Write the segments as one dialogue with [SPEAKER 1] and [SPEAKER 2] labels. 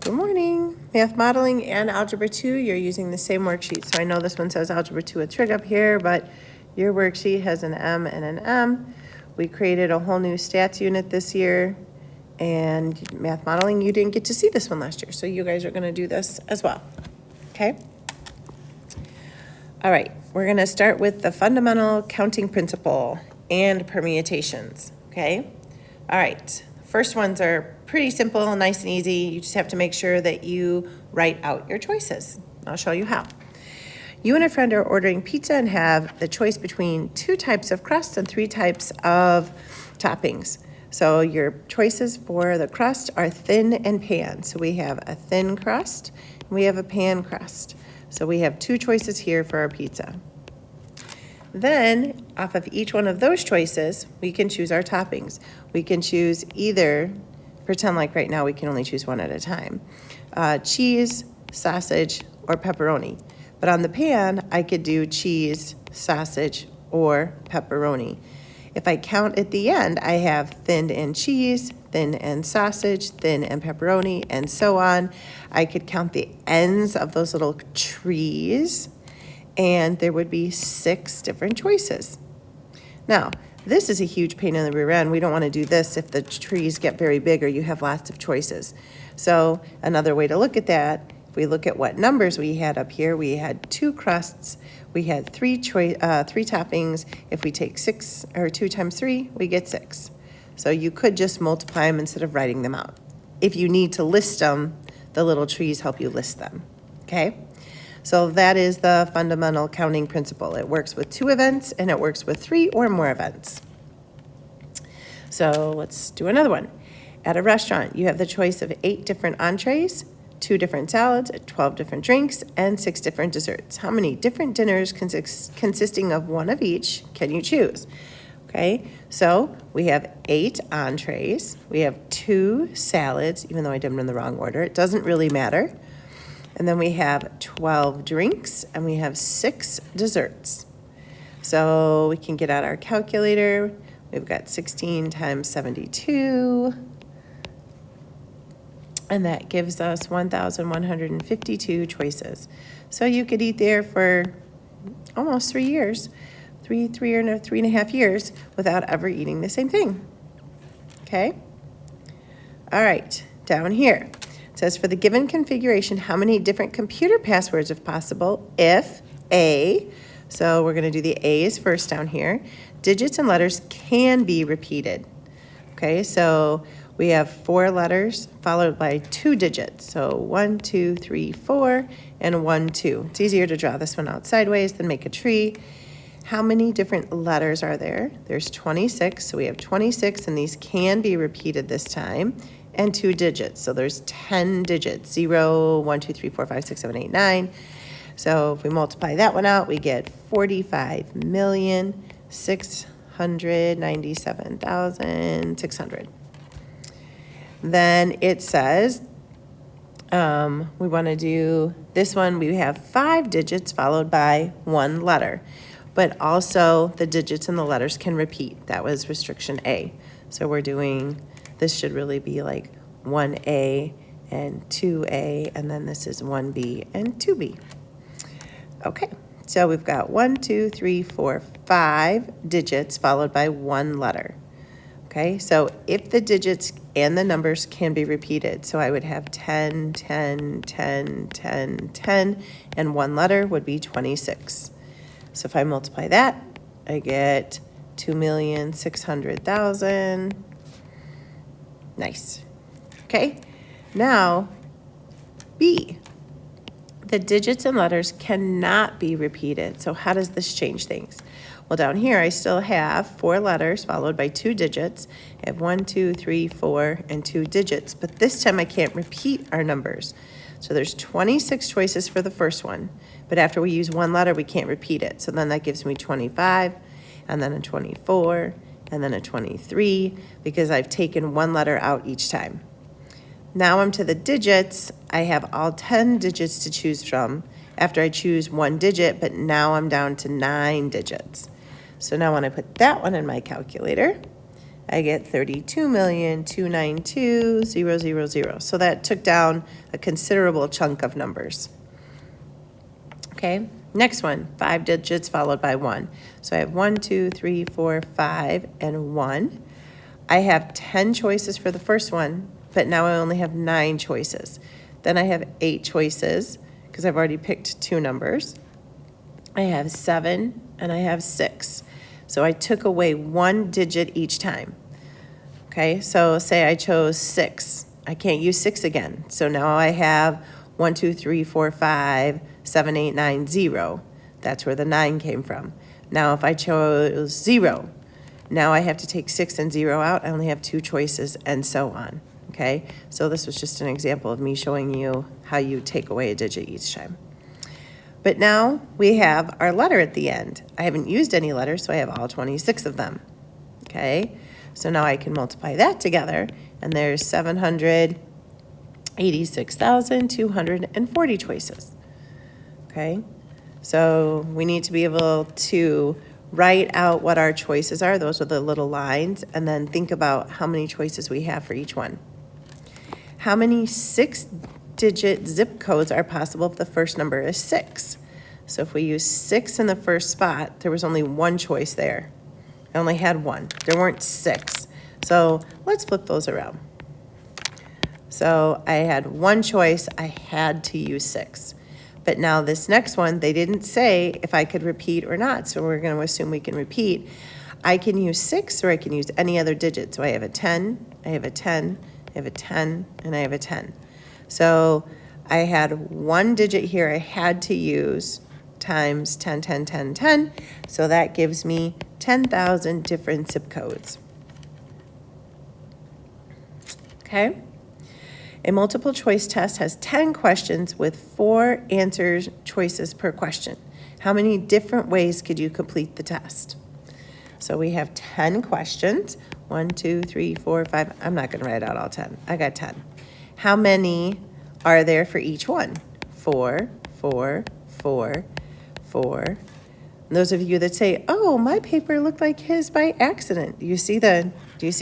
[SPEAKER 1] Good morning. Math modeling and algebra 2, you're using the same worksheet. So I know this one says algebra 2 with trig up here, but your worksheet has an M and an M. We created a whole new stats unit this year, and math modeling, you didn't get to see this one last year. So you guys are going to do this as well. Okay? All right, we're going to start with the fundamental counting principle and permutations. Okay? All right. First ones are pretty simple, nice and easy. You just have to make sure that you write out your choices. I'll show you how. You and a friend are ordering pizza and have the choice between 2 types of crust and 3 types of toppings. So your choices for the crust are thin and pan. So we have a thin crust and we have a pan crust. So we have 2 choices here for our pizza. Then, off of each one of those choices, we can choose our toppings. We can choose either, pretend like right now we can only choose one at a time, cheese, sausage, or pepperoni. But on the pan, I could do cheese, sausage, or pepperoni. If I count at the end, I have thin and cheese, thin and sausage, thin and pepperoni, and so on. I could count the ends of those little trees, and there would be 6 different choices. Now, this is a huge pain in the rear end. We don't want to do this if the trees get very big or you have lots of choices. So another way to look at that, if we look at what numbers we had up here, we had 2 crusts, we had 3 toppings. If we take 6 or 2 times 3, we get 6. So you could just multiply them instead of writing them out. If you need to list them, the little trees help you list them, okay? So that is the fundamental counting principle. It works with 2 events and it works with 3 or more events. So let's do another one. At a restaurant, you have the choice of 8 different entrees, 2 different salads, 12 different drinks, and 6 different desserts. How many different dinners consisting of 1 of each can you choose? Okay, so we have 8 entrees, we have 2 salads, even though I did them in the wrong order, it doesn't really matter. And then we have 12 drinks, and we have 6 desserts. So we can get out our calculator. We've got 16 times 72. And that gives us 1,152 choices. So you could eat there for almost 3 years, three and a half years without ever eating the same thing. Okay? All right, down here. It says, for the given configuration, how many different computer passwords, if possible, if A, so we're going to do the A's first down here, digits and letters can be repeated. Okay, so we have 4 letters followed by 2 digits. So 1, 2, 3, 4, and 1, 2. It's easier to draw this one out sideways than make a tree. How many different letters are there? There's 26, so we have 26, and these can be repeated this time. And 2 digits. So there's 10 digits, 0, 1, 2, 3, 4, 5, 6, 7, 8, 9. So if we multiply that one out, we get 45,697,600. Then it says we want to do this one. We have 5 digits followed by 1 letter. But also the digits and the letters can repeat. That was restriction A. So we're doing... This should really be like 1A and 2A, and then this is 1B and 2B. Okay, so we've got 1, 2, 3, 4, 5 digits followed by 1 letter. Okay, so if the digits and the numbers can be repeated, so I would have 10, 10, 10, 10, 10, and 1 letter would be 26. So if I multiply that, I get 2,600,000. Nice. Okay, now B. The digits and letters cannot be repeated. So how does this change things? Well, down here I still have 4 letters followed by 2 digits. I have 1, 2, 3, 4, and 2 digits. But this time I can't repeat our numbers. So there's 26 choices for the first one. But after we use 1 letter, we can't repeat it. So then that gives me 25, and then a 24, and then a 23, because I've taken 1 letter out each time. Now I'm to the digits. I have all 10 digits to choose from after I choose 1 digit, but now I'm down to 9 digits. So now when I put that one in my calculator, I get 32,292,000. So that took down a considerable chunk of numbers. Okay, next one, 5 digits followed by 1. So I have 1, 2, 3, 4, 5, and 1. I have 10 choices for the first one, but now I only have 9 choices. Then I have 8 choices because I've already picked 2 numbers. I have 7 and I have 6. So I took away 1 digit each time. Okay, so say I chose 6. I can't use 6 again. So now I have 1, 2, 3, 4, 5, 7, 8, 9, 0. That's where the 9 came from. Now if I chose 0, now I have to take 6 and 0 out. I only have 2 choices and so on. Okay, so this was just an example of me showing you how you take away a digit each time. But now we have our letter at the end. I haven't used any letters, so I have all 26 of them. Okay, so now I can multiply that together, and there's 786,240 choices. Okay, so we need to be able to write out what our choices are. Those are the little lines, and then think about how many choices we have for each one. How many 6-digit zip codes are possible if the first number is 6? So if we use 6 in the first spot, there was only 1 choice there. I only had 1. There weren't 6. So let's flip those around. So I had 1 choice. I had to use 6. But now this next one, they didn't say if I could repeat or not. So we're going to assume we can repeat. I can use 6 or I can use any other digit. So I have a 10, I have a 10, I have a 10, and I have a 10. So I had 1 digit here I had to use times 10, 10, 10, 10. So that gives me 10,000 different zip codes. Okay? A multiple choice test has 10 questions with 4 answers choices per question. How many different ways could you complete the test? So we have 10 questions. 1, 2, 3, 4, 5. I'm not going to write out all 10. I got 10. How many are there for each one? 4, 4, 4, 4. And those of you that say, oh, my paper looked like his by accident. Do you see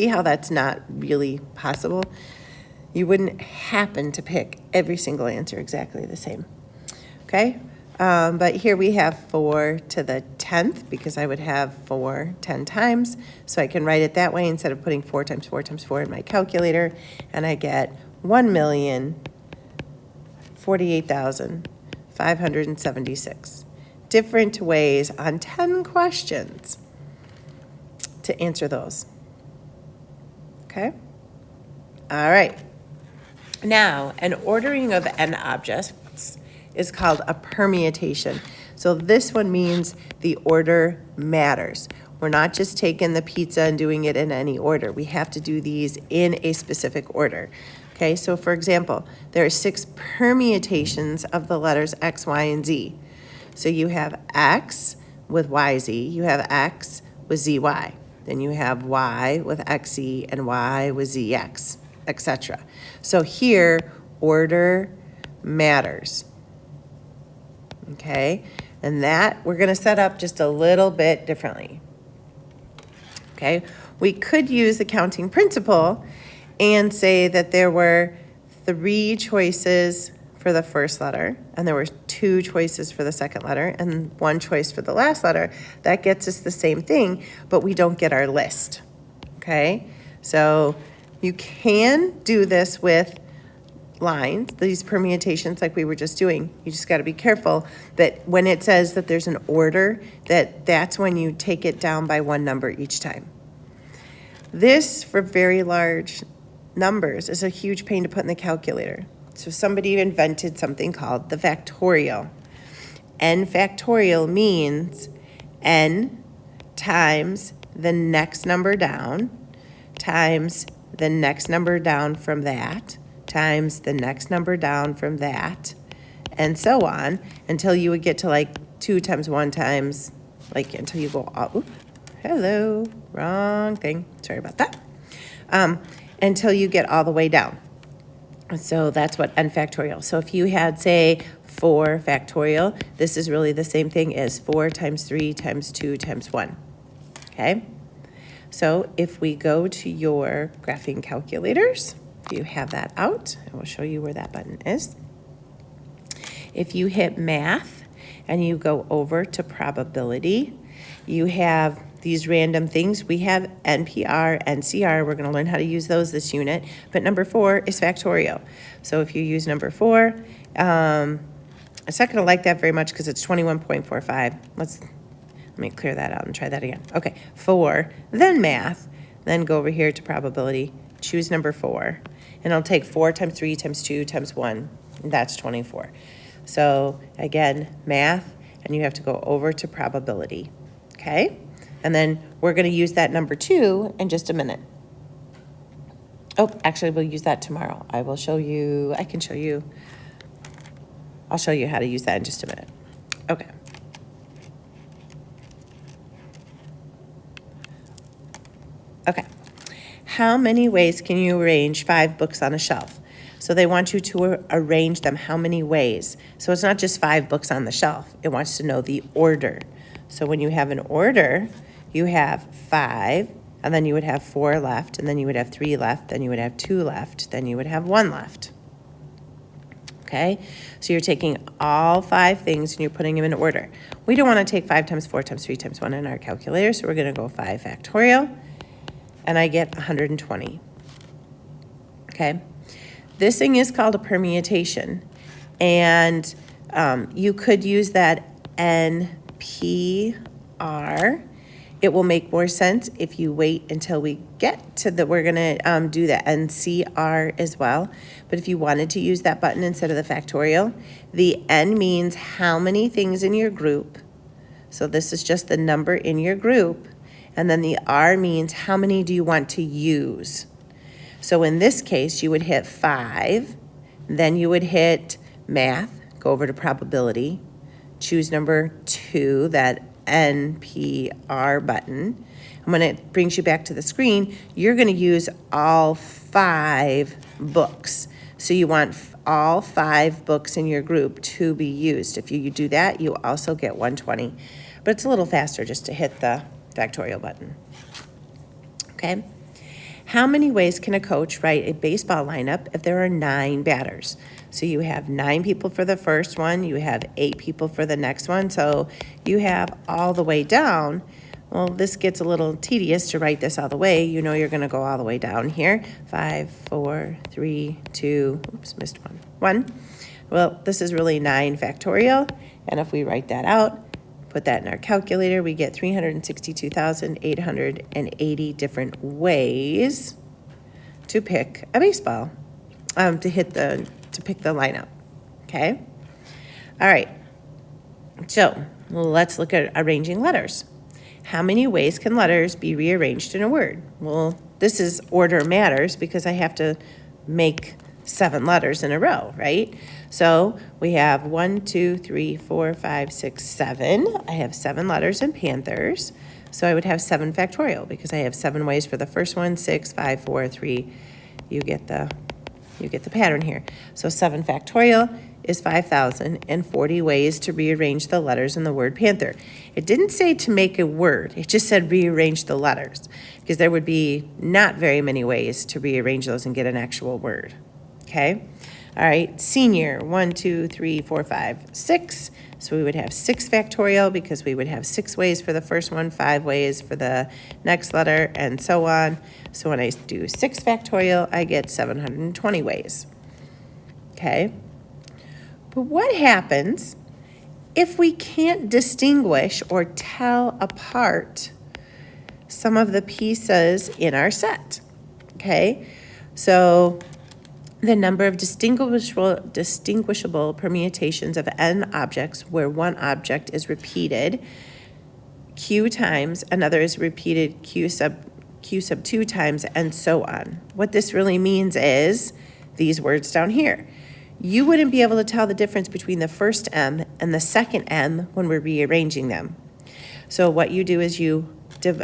[SPEAKER 1] how that's not really possible? You wouldn't happen to pick every single answer exactly the same. Okay? But here we have 4 to the 10th because I would have 4 10 times. So I can write it that way instead of putting 4 times 4 times 4 in my calculator. And I get 1,048,576. Different ways on 10 questions to answer those. Okay? All right. Now, an ordering of n objects is called a permutation. So this one means the order matters. We're not just taking the pizza and doing it in any order. We have to do these in a specific order. Okay, so for example, there are 6 permutations of the letters X, Y, and Z. So you have X with YZ, you have X with ZY. Then you have Y with XZ and Y with ZX, etc. So here, order matters. Okay, and that we're going to set up just a little bit differently. Okay, we could use the counting principle and say that there were 3 choices for the first letter, and there were 2 choices for the second letter, and 1 choice for the last letter. That gets us the same thing, but we don't get our list. Okay, so you can do this with lines, these permutations like we were just doing. You just got to be careful that when it says that there's an order, that's when you take it down by 1 number each time. This, for very large numbers, is a huge pain to put in the calculator. So somebody invented something called the factorial. N factorial means n times the next number down times the next number down from that times the next number down from that, and so on until you would get to like 2 times 1 times, like until you go all, oops, hello, wrong thing, sorry about that, until you get all the way down. So that's what n factorial. So if you had, say, 4 factorial, this is really the same thing as 4 times 3 times 2 times 1, okay? So if we go to your graphing calculators, if you have that out, I will show you where that button is. If you hit math and you go over to probability, you have these random things. We have NPR, NCR. We're going to learn how to use those this unit. But number 4 is factorial. So if you use number 4, it's not going to like that very much because it's 21.45. Let me clear that out and try that again. Okay, 4, then math, then go over here to probability, choose number 4, and it'll take 4 times 3 times 2 times 1, and that's 24. So again, math, and you have to go over to probability, okay? And then we're going to use that number 2 in just a minute. Oh, actually, we'll use that tomorrow. I'll show you how to use that in just a minute. Okay. Okay. How many ways can you arrange 5 books on a shelf? So they want you to arrange them how many ways. So it's not just 5 books on the shelf. It wants to know the order. So when you have an order, you have 5, and then you would have 4 left, and then you would have 3 left, then you would have 2 left, then you would have 1 left. Okay? So you're taking all 5 things and you're putting them in order. We don't want to take 5 times 4 times 3 times 1 in our calculator, so we're going to go 5 factorial, and I get 120. Okay? This thing is called a permutation, and you could use that NPR. It will make more sense if you wait until we get to we're gonna do the NCR as well. But if you wanted to use that button instead of the factorial, the N means how many things in your group. So this is just the number in your group. And then the R means how many do you want to use. So in this case, you would hit 5, then you would hit math, go over to probability, choose number 2, that NPR button. And when it brings you back to the screen, you're going to use all 5 books. So you want all 5 books in your group to be used. If you do that, you also get 120. But it's a little faster just to hit the factorial button. Okay? How many ways can a coach write a baseball lineup if there are 9 batters? So you have 9 people for the first one, you have 8 people for the next one, so you have all the way down. Well, this gets a little tedious to write this all the way. You know you're going to go all the way down here. 5, 4, 3, 2, oops, missed 1. Well, this is really 9 factorial, and if we write that out, put that in our calculator, we get 362,880 different ways to pick a baseball, to pick the lineup, okay? All right, so let's look at arranging letters. How many ways can letters be rearranged in a word? Well, this is order matters because I have to make 7 letters in a row, right? So we have 1, 2, 3, 4, 5, 6, 7. I have 7 letters in Panthers. So I would have 7 factorial because I have 7 ways for the first one, 6, 5, 4, 3. You get the pattern here. So 7 factorial is 5,040 ways to rearrange the letters in the word panther. It didn't say to make a word. It just said rearrange the letters because there would be not very many ways to rearrange those and get an actual word. Okay? All right, senior, 1, 2, 3, 4, 5, 6. So we would have 6 factorial because we would have 6 ways for the first one, 5 ways for the next letter, and so on. So when I do 6 factorial, I get 720 ways. Okay? But what happens if we can't distinguish or tell apart some of the pieces in our set? Okay? So the number of distinguishable permutations of n objects where one object is repeated q times, another is repeated q sub 2 times, and so on. What this really means is these words down here. You wouldn't be able to tell the difference between the first M and the second M when we're rearranging them. So what you do is you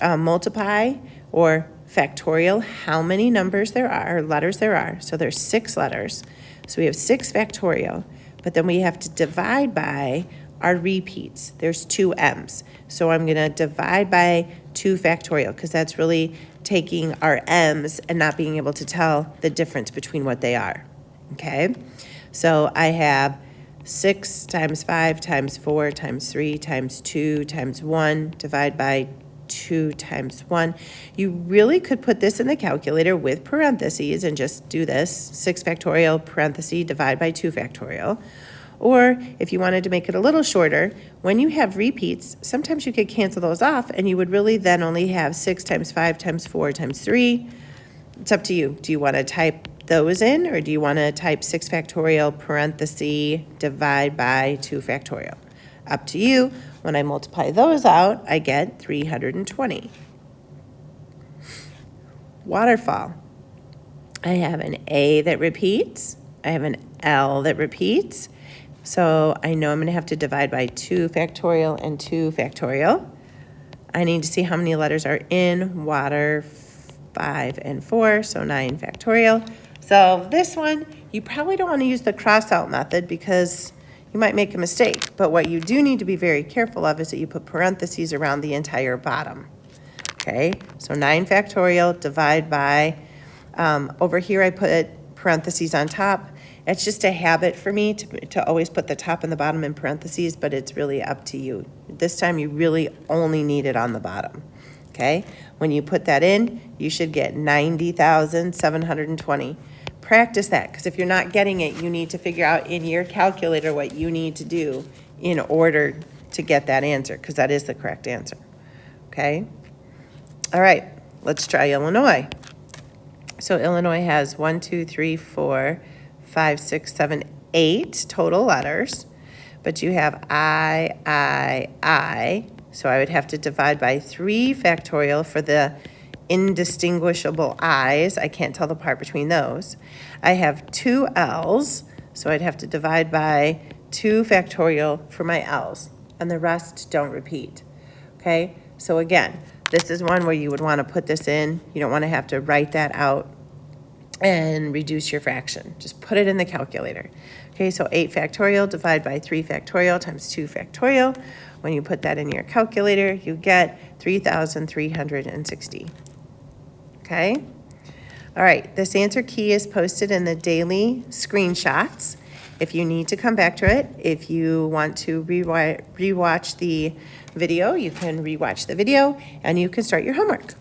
[SPEAKER 1] multiply or factorial how many numbers there are, or letters there are. So there's 6 letters. So we have 6 factorial, but then we have to divide by are repeats. There's 2 m's. So I'm going to divide by 2 factorial because that's really taking our m's and not being able to tell the difference between what they are. Okay? So I have 6 times 5 times 4 times 3 times 2 times 1 divide by 2 times 1. You really could put this in the calculator with parentheses and just do this, 6 factorial parenthesis divide by 2 factorial. Or if you wanted to make it a little shorter, when you have repeats, sometimes you could cancel those off and you would really then only have 6 times 5 times 4 times 3. It's up to you. Do you want to type those in, or do you want to type 6 factorial parenthesis divide by 2 factorial? Up to you. When I multiply those out, I get 320. Waterfall. I have an A that repeats. I have an L that repeats. So I know I'm going to have to divide by 2 factorial and 2 factorial. I need to see how many letters are in water, 5 and 4, so 9 factorial. So this one, you probably don't want to use the cross-out method because you might make a mistake. But what you do need to be very careful of is that you put parentheses around the entire bottom. Okay, so 9 factorial divide by, over here I put parentheses on top. It's just a habit for me to always put the top and the bottom in parentheses, but it's really up to you. This time you really only need it on the bottom. Okay, when you put that in, you should get 90,720. Practice that, because if you're not getting it, you need to figure out in your calculator what you need to do in order to get that answer, because that is the correct answer. Okay? All right, let's try Illinois. So Illinois has 1, 2, 3, 4, 5, 6, 7, 8 total letters, but you have I, so I would have to divide by 3 factorial for the indistinguishable I's. I can't tell the part between those. I have 2 L's, so I'd have to divide by 2 factorial for my L's, and the rest don't repeat. Okay, so again, this is one where you would want to put this in. You don't want to have to write that out and reduce your fraction. Just put it in the calculator. Okay, so 8 factorial divided by 3 factorial times 2 factorial. When you put that in your calculator, you get 3,360. Okay? All right, this answer key is posted in the daily screenshots. If you need to come back to it, if you want to rewatch the video, you can rewatch the video and you can start your homework.